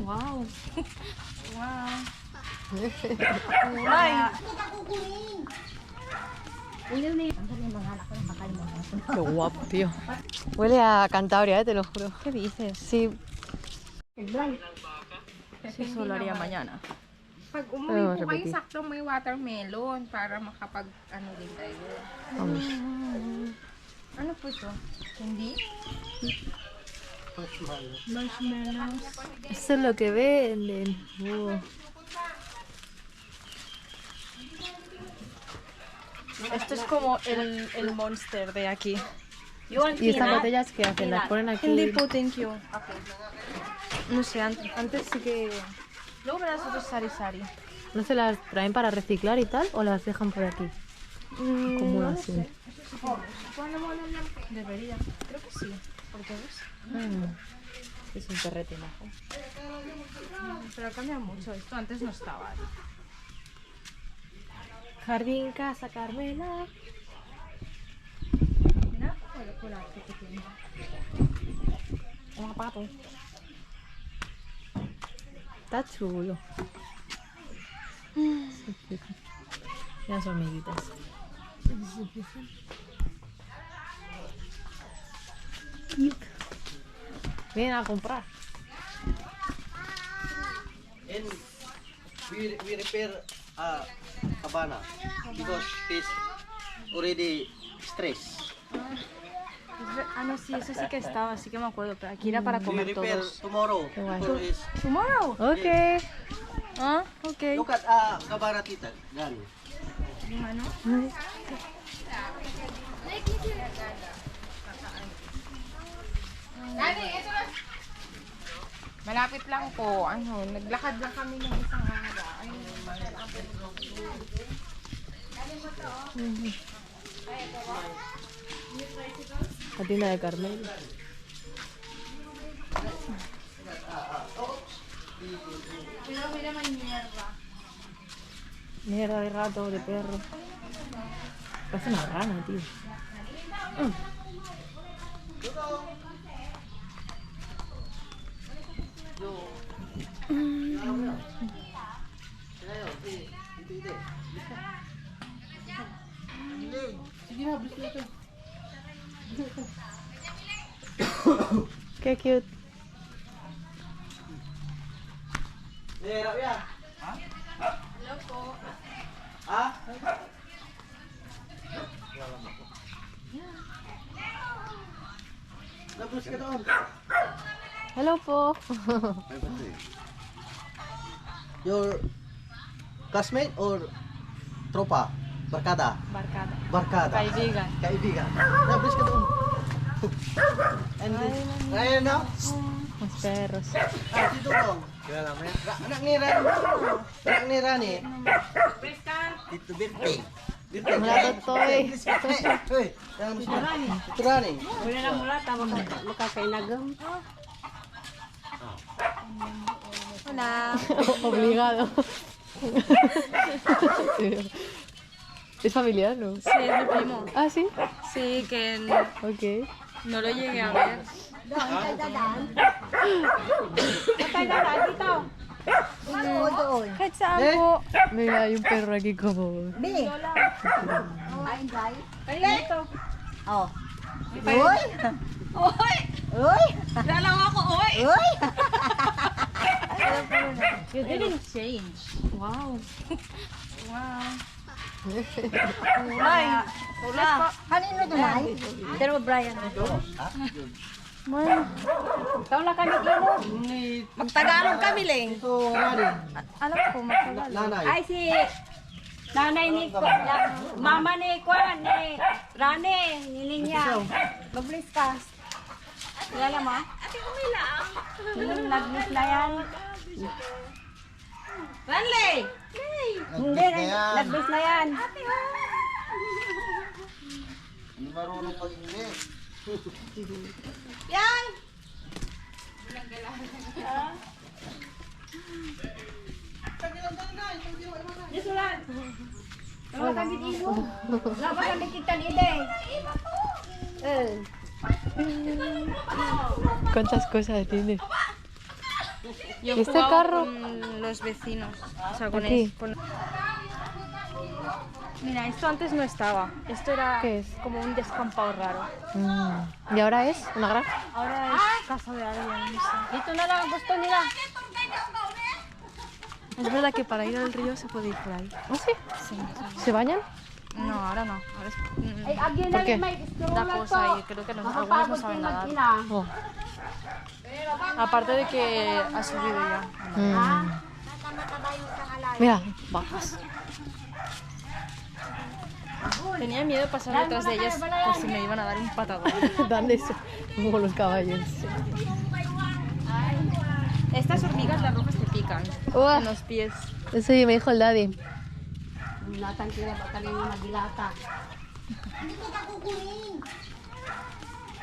Wow. Wow. Kulay. Qué guapo, tío. Huele a Cantabria, te lo juro. ¿Qué dices? Sí. Sí, eso lo haría mañana. Pag umuwi po kayo, sakto may watermelon para makapag ano din tayo. Vamos. Ano po ito? Hindi? Marshmallows. Esto es lo que venden. Oh. Esto es como el monster de aquí. ¿Y estas botellas qué hacen? ¿Las ponen aquí? Hindi po, thank you. No sé, antes sí que... Luego me das otros sari-sari. ¿No se las traen para reciclar y tal? ¿O las dejan por aquí? Acumulación. Debería. Creo que sí. Porque ves. Es un perrete majo. Pero cambia mucho. Esto antes no estaba. Jardín, casa, Carmela. Mira, por aquí que tiene. Un zapato. Está chulo. Las hormiguitas. Vienen a comprar. And we repair cabana because he's already stressed. Ah, no, sí, eso sí que estaba, sí que me acuerdo, pero aquí era para We comer repair todos. tomorrow. Qué guay. Because he's- Tomorrow? Okay. Ah, okay. Look at cabana tita. Yan. Malapit lang po. Ano, naglakad lang kami ng isang araw. La tienda de Carmela. Mira, may mierda. Mierda de gato, de perro. Parece una rana, tío. Qué cute. Hirap yan. Hello po. Ha? Labos ka doon. Hello po. Your classmate or tropa? Barkada? Barcada. Barkada. Kaibigan. Kaibigan. Labos ka doon. And ayan na. Los perros. Dito doon. Anak ni Rani. Anak ni Rani. Dito Birte. Birte. Mula totoy. Hoy, yang mesti Rani. Itu Rani. Wala na mula, tama makakainagam. Hola. Obligado. ¿Es familiar, no? Sí, es mi primo. Ah, sí. Sí, que Ok. no lo llegué a ver. Kahit saan po. Mira, hay un perro aquí como... Bi! Kaya ito. Oh. Uy! Oy! Uy! Lalaw ako, oy! Uy! You didn't change. Wow. Wow. Kulay. Kulay. Kanino tunay? Pero Brian. Ikaw na kami imo. Magtagalog kami, Leng. Itu Rani. Alam ko, magtagalog. Nanay. Ay si nanay ni mama ni Kwan ni Rane, nilinya. Mablis ka. Kilala mo? Ate Carmela. Yung nag-miss na yan. Ranley! Hindi, nag-miss na yan. Hindi marunong mag-English. Yan! Disulan. Wala kami dito. Wala kami kita dito. ¿Cuántas cosas tiene? Yo ¿Este jugaba carro? con los vecinos. O sea, con Aquí. Mira, esto antes no estaba. Esto era ¿Qué es? como un descampado raro. ¿Y ahora es una granja? Ahora es casa de alguien, no sé. Dito na lang ang gusto nila. Es verdad que para ir al río se puede ir por ahí. ¿Ah, sí? Sí. ¿Se bañan? No, ahora no. Ahora es Ay, agyan ¿Por na qué? rin may la cosa y creo que algunos no saben nadar. Oh. Aparte de que ha subido ya. Mira, vacas. Tenía miedo de pasar detrás de ellas por si me iban a dar un patadón. Dan eso, como los caballos. Estas hormigas, las rojas, te pican Uah. en los pies. Eso me dijo el daddy. Natang kira ba kanina magilata.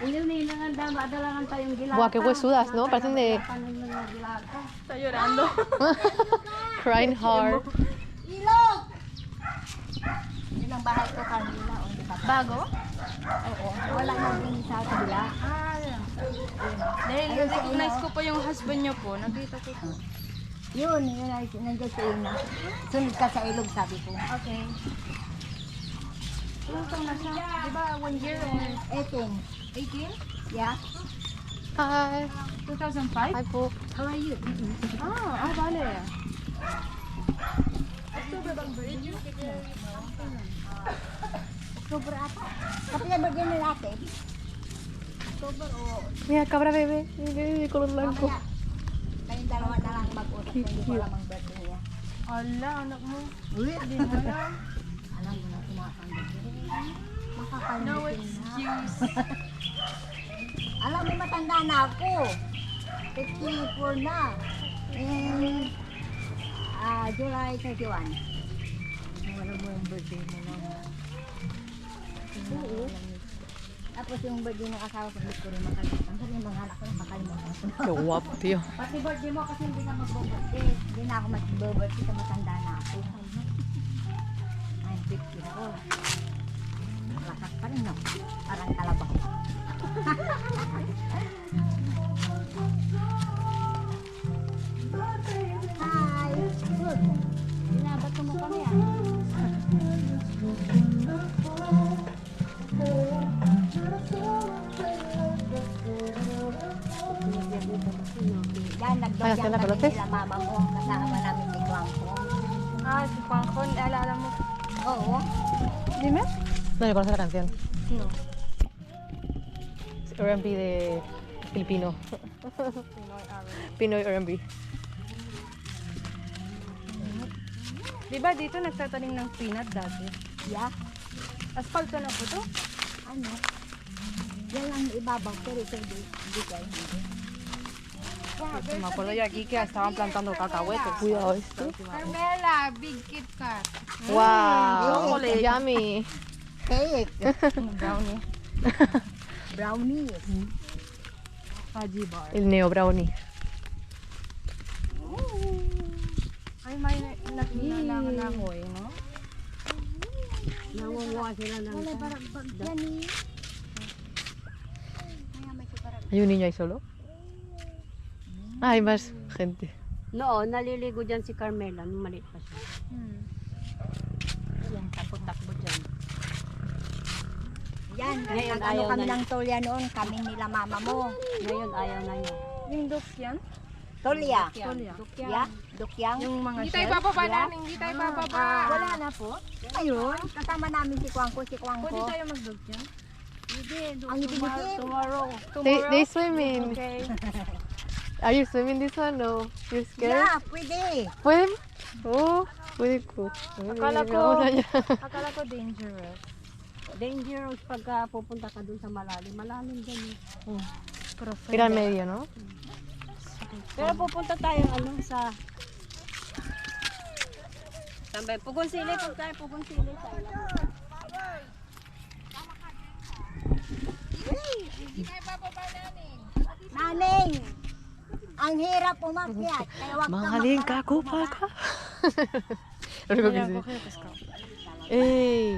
Ayun na lang dalangan tayong gilata. Buah, qué huesudas, ¿no? Parecen de Está llorando. crying hard. Yun ang bahay ko, Carmela. O, di ba? ¿Bago? Wala nang ring sa kabila. Dahil recognize ko po yung husband niyo po. Nakita ko po. Yun ay nandiyan sa ina. Sunod ka sa ilog, sabi ko. Okay. Ilang taon na siya? Di ba 1 year or 18. 18? Yeah? Hi. 2005? Hi po. How are you? Vale. October bang birthday? October ata. Kapila birthday na natin. October o... Mira, cabra bebé. Bebé de color blanco. Kayong dalawa na lang mag-usap. Hindi ko alam ang birthday niya. Ala, anak mo. Uy, Hindi mo alam. alam mo na kumakanda. No Makakalimutin na. excuse. Alam mo, matanda na ako. 54 na. And July 31. Wala mo yung birthday mo na. Oo. Tapos yung birthday ng asawa ko, hindi ko rin makalimutan. Kasi yung mga anak ko, makalimutan ko. Qué guapo, tío. Pati birthday mo kasi hindi na mag-birthday. Hindi na ako mag-birthday kasi matanda na ako. I'm 54. Lakas pa rin, no? Parang kalabaw. Hi! Good. Binabato mo kami, ah. Yan, Ay, hasta na pelotes. nila mama mo. Kasama namin si Kwangko. Si Juanjon, alala mo. Oo. Dime. No le conoce la canción. No. Es R&B de Filipino. Pinoy R&B. Di ba dito nagtatanim ng peanut dati? Yeah. Asfalto na po to? Ano? Yan lang ibabaw. Pero ito hindi kayo. Me acuerdo yo aquí que estaban plantando cacahuetes. Cuidado esto. Carmela, big Kit Kat. Wow. chocolate. Yummy. Cake. Brownie. Brownies. Fudgy bar. El neo brownie. Ay, may nakinanangan na ako eh, no? Nangunguha sila ng Wala parang bag yan eh. Kaya may kubarag. ¿Hay un niño ahí solo? Ah, hay más gente. Noon, naliligo dyan si Carmela nung maliit pa siya. Yan, Takbo-takbo dyan. Yan, Ngayon, nag-ano ayaw kami na ng tolya noon, kami nila mama mo. Ngayon, ayaw na niya. Yung dog yan? Tolya. Tolya. Yeah, dukyang. Yung mga Hindi shell? tayo bababa namin, hindi tayo bababa. Wala na po. Ayun, kasama namin si Kwangko, Pwede tayo mag-dog yan? Ang itim-itim. Tomorrow. They swimming. Okay. Are you swimming this one? No. You're scared? Yeah, pwede. ¿Pueden? Oh, puede ko. Akala ko, Vamos allá. akala ko dangerous. Dangerous pagka pupunta ka dun sa malalim. Malalim dyan eh. Profundo. Ir al medio, ¿no? Pero pupunta tayo sa... Tambay, Pugon Sili. Pag tayo Pugon Sili tayo. Naning, ang hirap umakyat. Kaya wag ka Mangaling ka, kupal ka. Lo único que Mira, sé. coge el pescado. ¡Ey!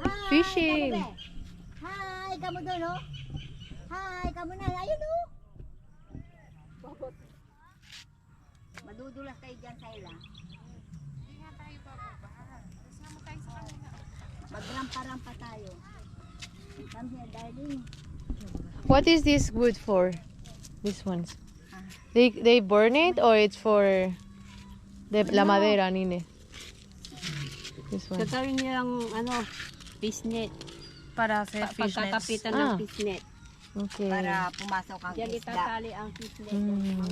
Hi, Fishing. kamu, be. Hi, kamu doon, no? Hi, kamu na. Ayun, no? madudulas kayo dyan sa ila. Magrampa-rampa tayo. Come here, darling. What is this good for? These ones. They burn it or it's for la madera, Nine? This one. Gagawin nilang fishnet. Para hacer fishnets. Pagkakapitan ng fishnet. Okay. Para pumasok ang Diyan isda. itatali ang fishnet.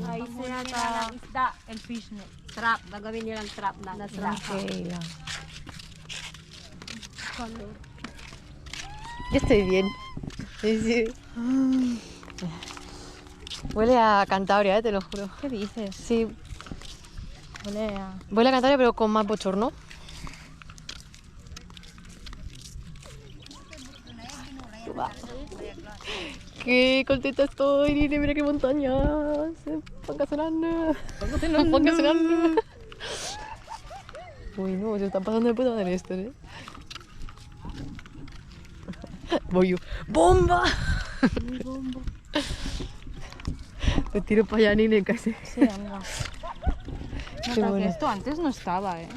Ay, Ese nila yata ng isda. el fishnet. Trap. Gagawin nilang trap ng isda. Okay, ya. Yo estoy bien. Sí, sí. Huele a Cantabria, te lo juro. ¿Qué dices? Sí, Huele huele a Cantabria pero con más bochorno. Qué contenta estoy, Nine, mira qué montañas. Pangasinan. Pangasinan. Uy, no, se están pasando de puta madre esto, ¿eh? Voy yo. ¡Bomba! Te tiro para allá, Nine, casi. Sí, anda. Qué Nota que bueno. esto antes no estaba, ¿eh?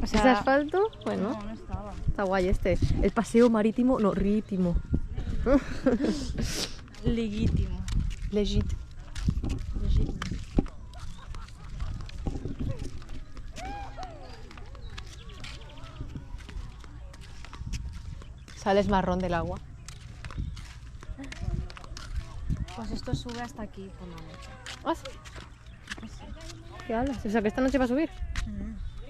O ¿Es asfalto? no, Bueno, no estaba. está guay este. El paseo marítimo, no, ritimo. Legítimo. Legit. Sales marrón del agua. Pues esto sube hasta aquí por la noche. ¿Ah, sí? ¿Qué hablas? O sea, que esta noche va a subir.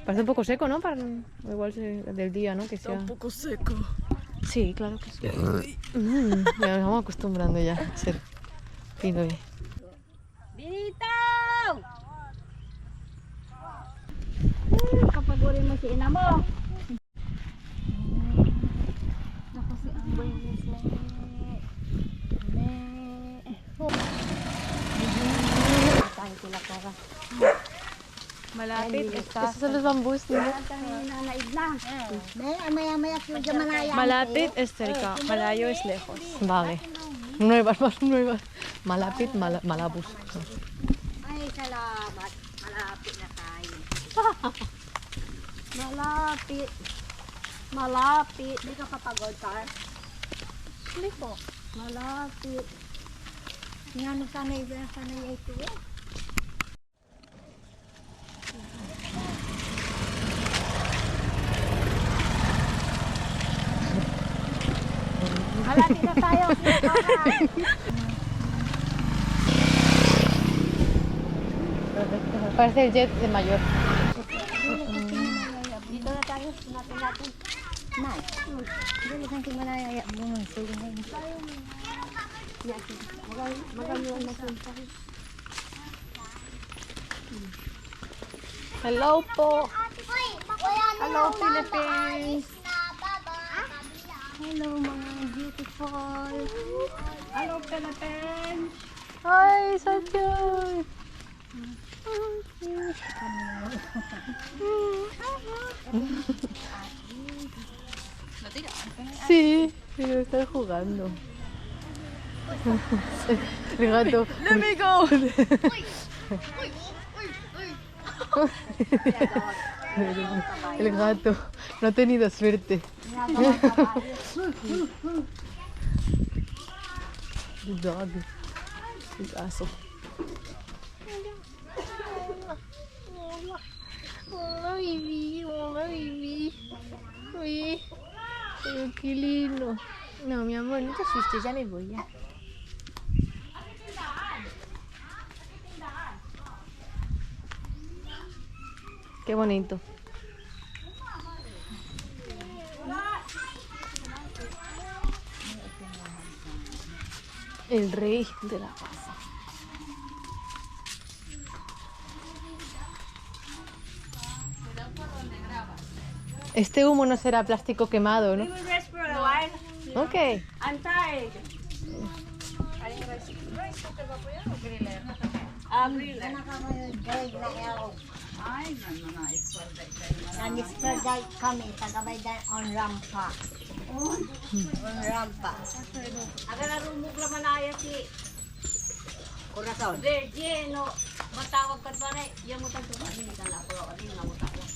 Parece un poco seco, ¿no? Para... Igual del día, ¿no? Que sea... Un poco seco. Sí, claro que sí. Ya nos vamos acostumbrando ya a ser Pinoy. Dito! Kapagurin mo si ina mo. Naku si Amboy tayo sila para. Malapit está. Esos son los bambús, ¿no? Nanaid na. Maya-maya kayo dyan malaya. Malapit es cerca, Malayo es lejos. Vale. Nuevas, más nuevas. Malapit, malabus. Ay, salamat. Malapit na tayo. Malapit. Malapit. Hindi ka papagod, Car? Hindi po. Malapit. Nga, sanay ito eh. Malapit na tayo. Parece el jet de mayor. Dito na tayo. Natin. Nay, dali kang kimalaya. Bungan, sige na yun. Magano na punta. Hello po. Hello, Philippines! Hello, mga beautiful! Hello, Philippines. Hi, so cute. Sí, pero están jugando. El gato. Let me go! El gato no ha tenido suerte. The dog. El aso. Hola, baby. Hola, baby. Uy, pero qué lindo. No, mi amor, no te asustes, ya me voy ya. Qué bonito. El rey de la paz. Este humo no será plástico quemado, ¿no? We will rest for a while. Ok. I'm tired. Nag-spread kami, tagabay dahil on rampa. On rampa. Aga na rumog laman na si Corazon. Virgin, no. Matawag ka pa rin. Yung mutang tuwa. Hindi ka lang ako. Hindi na mutawag.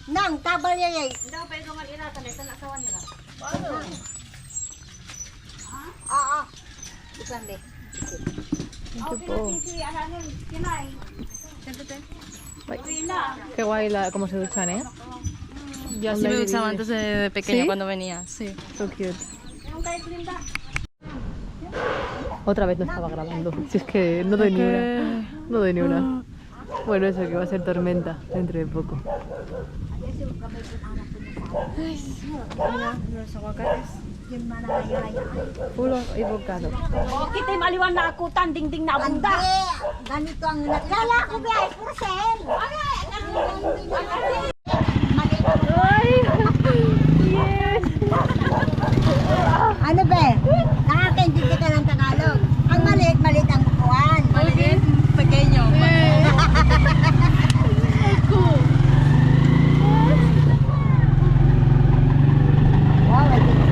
Nang, tabal niya yay. Hindi ako pwede nga ina. Tanay sa nasawan nila. Oo. Bukan deh. Thank you po. Si Alanin, kinay. Uwi na. Qué guay cómo se duchan, ¿eh? Yo así me duchaba antes de pequeña ¿Sí? cuando venía. Sí. So cute. Yung kay Glinda. Otra vez no estaba grabando. Si es que no doy ni una. No doy ni una. Bueno, eso que va a ser tormenta dentro de poco. Mira, los aguacates. Yung manayaya. Full of avocado. O, kita'y maliwan na ako. Tanding-ding na Hindi. bunda. Ganito ang nakilala ko biya. Purcell. Maliit. Yes! Ano ba? Nakakaintindi ka ng Tagalog. Ang maliit ang kuwan. Maliit, pequeño. Cool. Wow, I think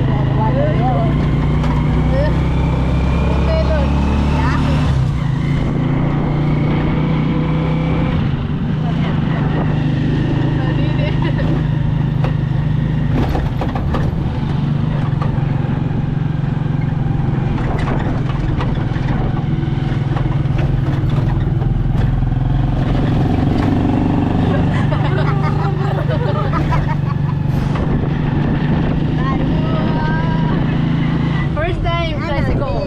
First time, tricycle.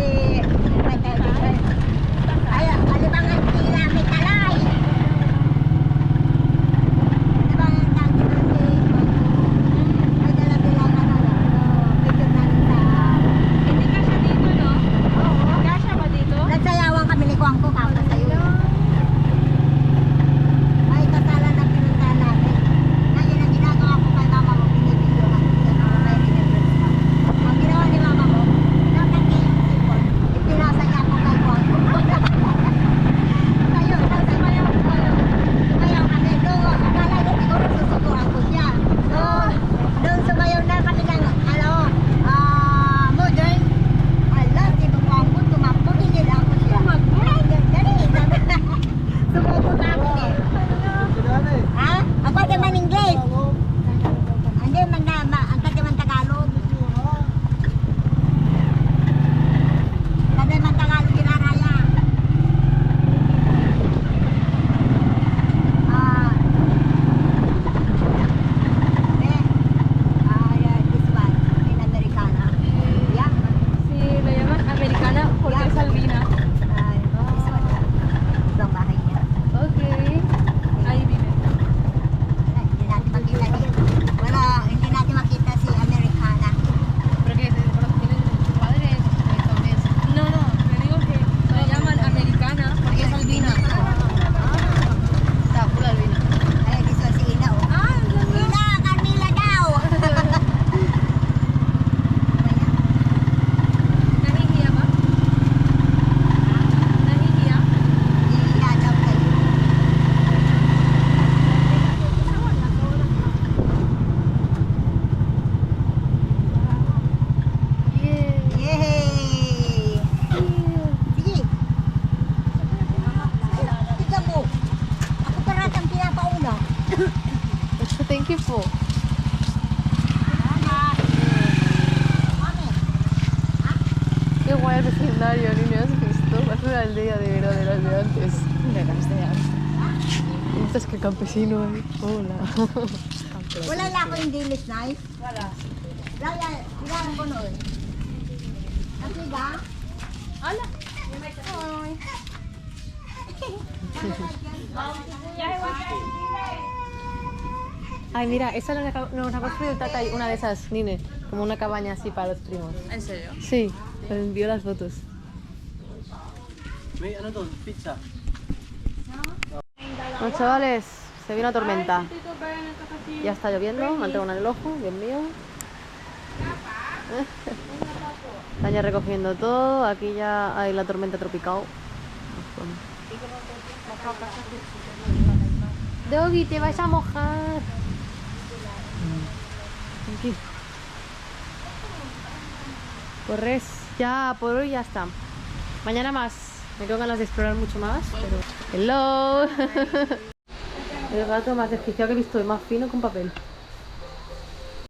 Ay, alibangan tila, may talay. Alibangan tagi kasi, may dala-dala ka na lang. Medyo namin sa... Hindi ka siya dito, no? Oo. Kasha ba dito? Nagsayawan kami ni Kuwang ko, kapag sa'yo. Ay, kasala na pinuntahan natin. Ngayon ang ginagawa ko kay mama mo, binibigyo ka. May remembrance ka. Ang ginawa ni mama mo, nakati yung sipon, ipinasa niya ako kay Kuwang ko. Tayo, tapos sumayaw tayo. Sumayaw kami. Doon, akala niya siguro susukuhan ko siya. So, doon sumayaw na kami ng, modern. Ala, si Kuwang ko, tumakbo, hinila ako siya. Ay, dali, sabi na. Sumuko na ako eh. Ha? Ako naman English. Hindi man na, ang naman Tagalog. Sabi man Tagalog ginaraya. Yeah, this one, in Americana. Yeah. Sí, lo llaman americana porque es albina. This one. Ito ang bahay niya. Okay. Ahí vive. Hindi natin makita hindi natin makita si Americana. Pero que tienen su padre estadounidense. No, no, me digo que lo llaman americana porque es albina. Está full albina. Ay, this one si Ina, oh. Ina, Carmela daw. Nahihiya ba? Nahihiya? Ina daw kayo. Yay! Sige. Tignan mo. Ako paratang pinapauna. Thank you po. Mami. Qué guay el vecindario, ni me has visto. Es una aldea de verdad de las de antes. De las de antes. Esto es que campesino, ¿eh? Hola. Wala na ako yung daily knife. Wala. Kailangan ko noon. Kasi ba? Hola. Ay, mira, esa nos ha construido el tata una de esas, Nine. Como una cabaña así para los primos. ¿En serio? Sí, nos envió las fotos. May ano to? Pizza. Bueno, chavales, se viene una tormenta. Ya está lloviendo, me han entrado una en el ojo, Dios mío. Están ya recogiendo todo, aquí ya hay la tormenta tropical. Doggy, te vas a mojar. Aquí. Pues res, ya por hoy ya está. Mañana más. Me tengo ganas de explorar mucho más, pero... ¡Hello! El gato más desquiciado que he visto y más fino que un papel.